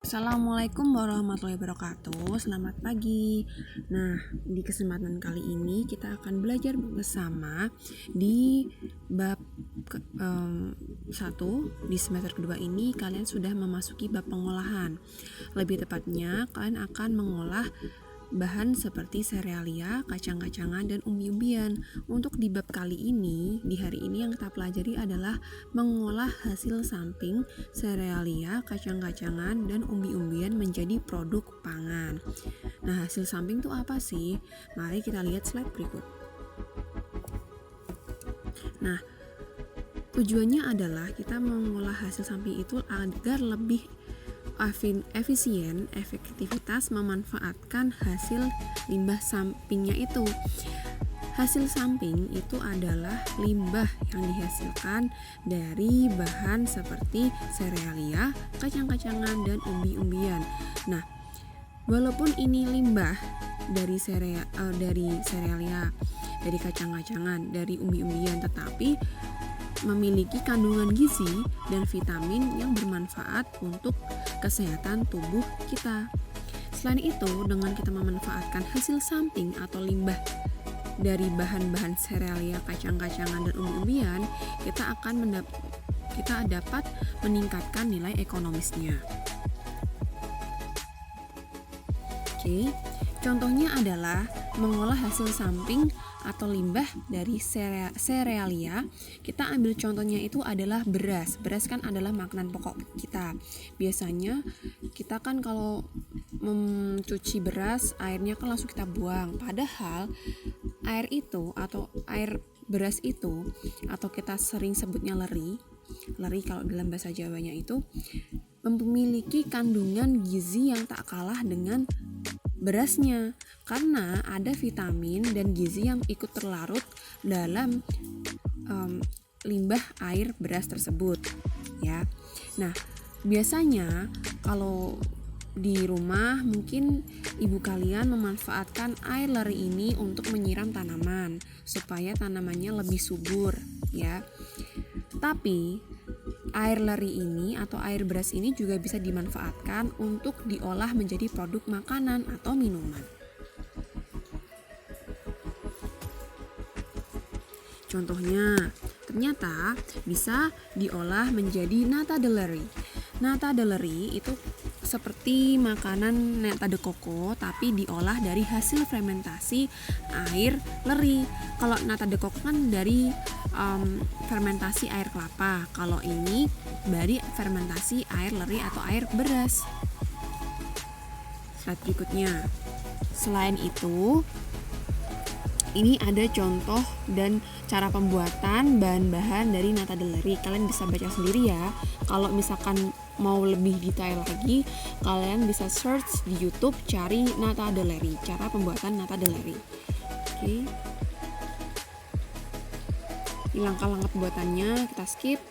Assalamualaikum warahmatullahi wabarakatuh. Selamat pagi. Nah, di kesempatan kali ini kita akan belajar bersama di bab 1 di semester kedua ini. Kalian sudah memasuki bab pengolahan. Lebih tepatnya, kalian akan mengolah bahan seperti serealia, kacang-kacangan, dan umbi-umbian. Untuk di bab kali ini, di hari ini yang kita pelajari adalah mengolah hasil samping serealia, kacang-kacangan, dan umbi-umbian menjadi produk pangan. Nah, hasil samping itu apa sih? Mari kita lihat slide berikut. Nah, tujuannya adalah kita mengolah hasil samping itu agar lebih efisien, efektivitas memanfaatkan hasil limbah sampingnya itu. Hasil samping itu adalah limbah yang dihasilkan dari bahan seperti serealia, kacang-kacangan, dan umbi-umbian. Nah, walaupun ini limbah dari serealia, dari kacang-kacangan, dari umbi-umbian, tetapi memiliki kandungan gizi dan vitamin yang bermanfaat untuk kesehatan tubuh kita. Selain itu, dengan kita memanfaatkan hasil samping atau limbah dari bahan-bahan serealia, kacang-kacangan, dan umbi-umbian, kita dapat meningkatkan nilai ekonomisnya. Oke, contohnya adalah mengolah hasil samping atau limbah dari serealia. Kita ambil contohnya itu adalah beras. Beras kan adalah makanan pokok kita. Biasanya kita kan kalau mencuci beras, airnya kan langsung kita buang. Padahal air itu atau air beras itu, atau kita sering sebutnya leri kalau dalam bahasa Jawanya itu, memiliki kandungan gizi yang tak kalah dengan berasnya, karena ada vitamin dan gizi yang ikut terlarut dalam limbah air beras tersebut, ya. Nah, biasanya kalau di rumah mungkin ibu kalian memanfaatkan air leri ini untuk menyiram tanaman supaya tanamannya lebih subur, ya. Tapi air leri ini atau air beras ini juga bisa dimanfaatkan untuk diolah menjadi produk makanan atau minuman. Contohnya, ternyata bisa diolah menjadi nata de leri. Nata de leri itu seperti makanan nata de coco, tapi diolah dari hasil fermentasi air leri. Kalau nata de coco kan dari fermentasi air kelapa. Kalau ini dari fermentasi air leri atau air beras. Slide berikutnya. Selain itu, ini ada contoh dan cara pembuatan bahan-bahan dari nata de leri. Kalian bisa baca sendiri ya. Kalau misalkan mau lebih detail lagi, kalian bisa search di YouTube, cari nata de leri, cara pembuatan nata de leri. Oke. Ini langkah-langkah pembuatannya kita skip.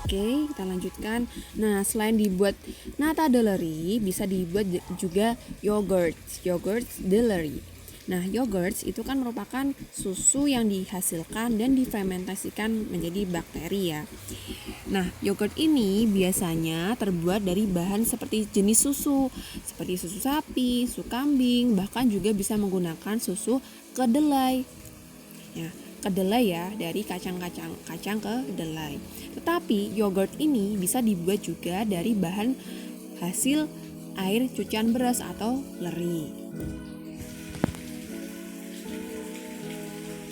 Oke, kita lanjutkan. Nah, selain dibuat nata de leri, bisa dibuat juga yogurt de leri. Nah, yogurt itu kan merupakan susu yang dihasilkan dan difermentasikan menjadi bakteri, ya. Nah, yogurt ini biasanya terbuat dari bahan seperti jenis susu, seperti susu sapi, susu kambing, bahkan juga bisa menggunakan susu kedelai. Ya, kedelai ya, dari kacang kedelai. Tetapi yogurt ini bisa dibuat juga dari bahan hasil air cucian beras atau leri.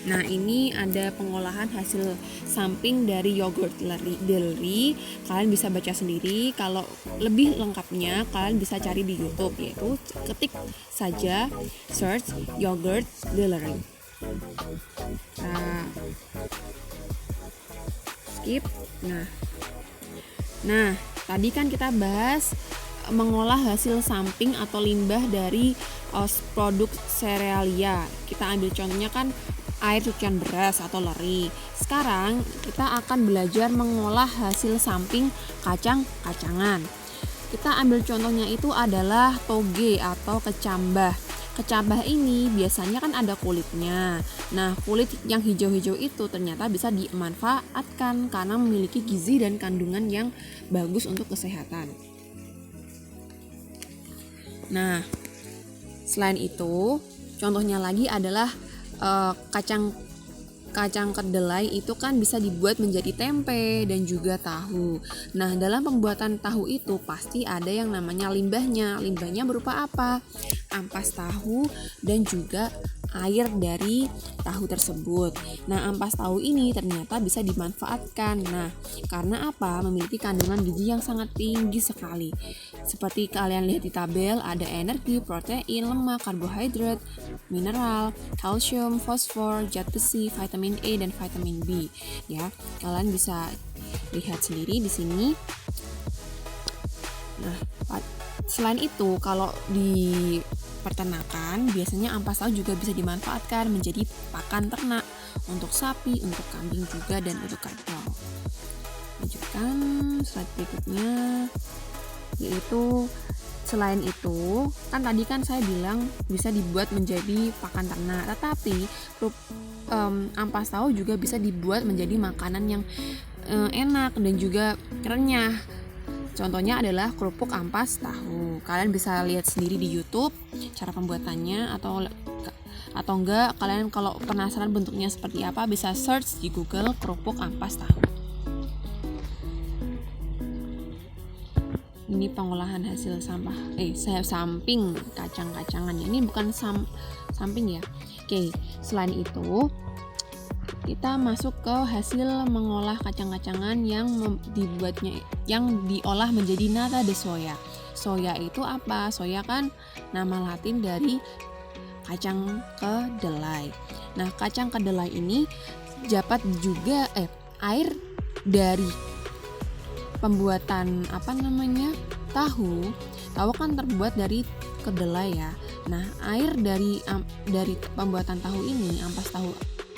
Nah, ini ada pengolahan hasil samping dari yogurt leri. Kalian bisa baca sendiri. Kalau lebih lengkapnya kalian bisa cari di YouTube, yaitu ketik saja search yogurt leri. Nah, skip. Nah, tadi kan kita bahas mengolah hasil samping atau limbah dari produk serealia. Kita ambil contohnya kan air cucian beras atau leri. Sekarang kita akan belajar mengolah hasil samping kacang-kacangan. Kita ambil contohnya itu adalah toge atau kecambah. kecambah ini biasanya kan ada kulitnya. Nah, kulit yang hijau-hijau itu ternyata bisa dimanfaatkan karena memiliki gizi dan kandungan yang bagus untuk kesehatan. Nah, selain itu, contohnya lagi adalah kacang kedelai itu kan bisa dibuat menjadi tempe dan juga tahu. Nah, dalam pembuatan tahu itu pasti ada yang namanya limbahnya. Limbahnya berupa apa? Ampas tahu dan juga air dari tahu tersebut. Nah, ampas tahu ini ternyata bisa dimanfaatkan. Nah, karena apa? Memiliki kandungan gizi yang sangat tinggi sekali. Seperti kalian lihat di tabel, ada energi, protein, lemak, karbohidrat, mineral, kalsium, fosfor, zat besi, vitamin E dan vitamin B. Ya, kalian bisa lihat sendiri di sini. Nah, selain itu, kalau di peternakan biasanya ampas tahu juga bisa dimanfaatkan menjadi pakan ternak untuk sapi, untuk kambing juga, dan untuk kerbau. Lanjutkan slide berikutnya, yaitu selain itu kan tadi kan saya bilang bisa dibuat menjadi pakan ternak, tetapi ampas tahu juga bisa dibuat menjadi makanan yang enak dan juga renyah. Contohnya adalah kerupuk ampas tahu. Kalian bisa lihat sendiri di YouTube cara pembuatannya, atau enggak kalian kalau penasaran bentuknya seperti apa bisa search di Google kerupuk ampas tahu. Ini pengolahan hasil samping kacang-kacangan. Ini bukan samping ya. Oke, selain itu kita masuk ke hasil mengolah kacang-kacangan yang diolah menjadi nata de soya. Soya itu apa? Soya kan nama Latin dari kacang kedelai. Nah, kacang kedelai ini dapat juga air dari pembuatan tahu kan terbuat dari kedelai ya. Nah, air dari pembuatan tahu ini, ampas tahu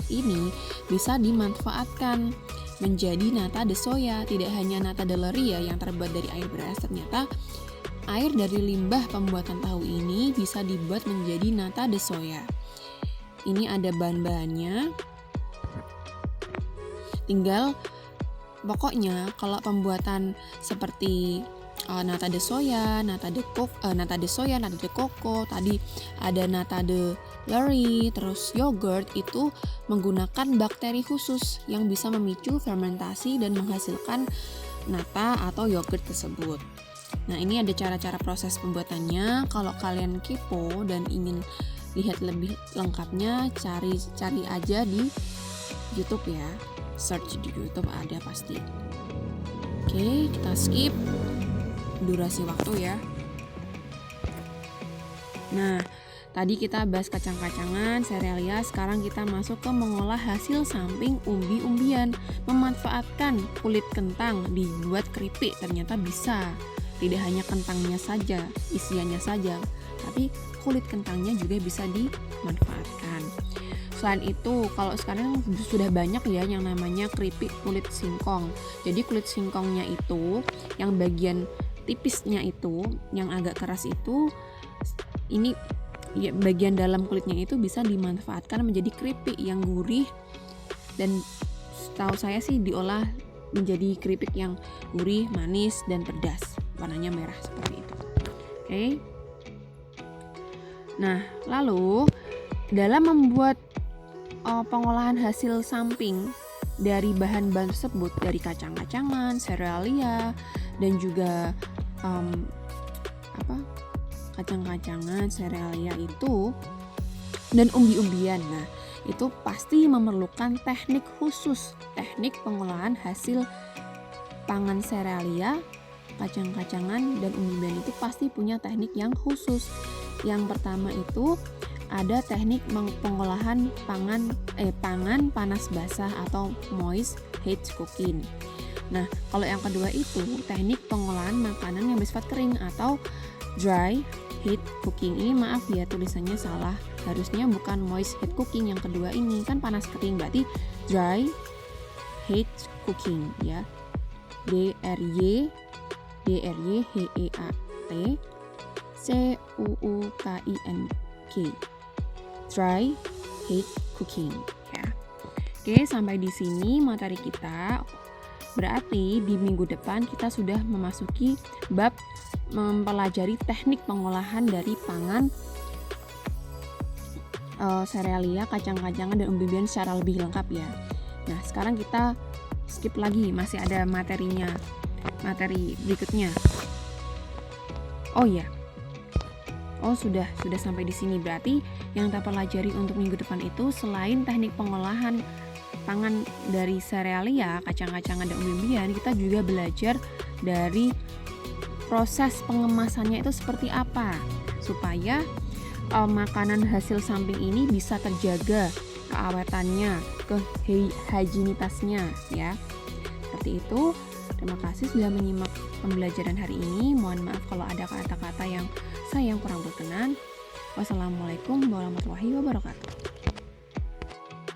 ini bisa dimanfaatkan menjadi nata de soya. Tidak hanya nata de leria yang terbuat dari air beras, ternyata air dari limbah pembuatan tahu ini bisa dibuat menjadi nata de soya. Ini ada bahan-bahannya. Tinggal pokoknya kalau pembuatan seperti nata de soya, nata de coco, tadi ada nata de leria, terus yogurt itu menggunakan bakteri khusus yang bisa memicu fermentasi dan menghasilkan nata atau yogurt tersebut. Nah, ini ada cara-cara proses pembuatannya. Kalau kalian kepo dan ingin lihat lebih lengkapnya, cari aja di YouTube ya. Search di YouTube ada pasti. Oke, kita skip durasi waktu ya. Nah, tadi kita bahas kacang-kacangan, serealia. Sekarang kita masuk ke mengolah hasil samping umbi-umbian. Memanfaatkan kulit kentang dibuat keripik ternyata bisa. Tidak hanya kentangnya saja, isiannya saja, tapi kulit kentangnya juga bisa dimanfaatkan. Selain itu, kalau sekarang sudah banyak ya yang namanya keripik kulit singkong. Jadi kulit singkongnya itu, yang bagian tipisnya itu, yang agak keras itu, ini ya, bagian dalam kulitnya itu bisa dimanfaatkan menjadi keripik yang gurih, dan setahu saya sih diolah menjadi keripik yang gurih, manis, dan pedas. Warnanya merah seperti itu. Oke. Nah, lalu dalam membuat pengolahan hasil samping dari bahan-bahan tersebut, dari kacang-kacangan, serealia, dan juga kacang-kacangan, serealia itu, dan umbi-umbian. Nah, itu pasti memerlukan teknik khusus, teknik pengolahan hasil pangan serealia, kacang-kacangan, dan umbi-umbian itu pasti punya teknik yang khusus. Yang pertama itu ada teknik pengolahan pangan panas basah atau moist heat cooking. Nah, kalau yang kedua itu teknik pengolahan makanan yang bersifat kering atau dry heat cooking. Ini maaf ya tulisannya salah. Harusnya bukan moist heat cooking yang kedua ini, kan panas kering, berarti dry heat cooking ya. DRY HEAT COOKING K. Try hate cooking ya. Oke, sampai di sini materi kita. Berarti di minggu depan kita sudah memasuki bab mempelajari teknik pengolahan dari pangan serealia, kacang-kacangan, dan umbi-umbian secara lebih lengkap ya. Nah, sekarang kita skip lagi, masih ada materinya, materi berikutnya. Oh iya, sudah sampai di sini. Berarti yang kita pelajari untuk minggu depan itu selain teknik pengolahan pangan dari serealia, kacang-kacangan, dan umbi-umbian, kita juga belajar dari proses pengemasannya itu seperti apa supaya makanan hasil samping ini bisa terjaga keawetannya, kehigienitasnya ya. Seperti itu. Terima kasih sudah menyimak pembelajaran hari ini. Mohon maaf kalau ada kata-kata yang kurang berkenan. Wassalamualaikum warahmatullahi wabarakatuh.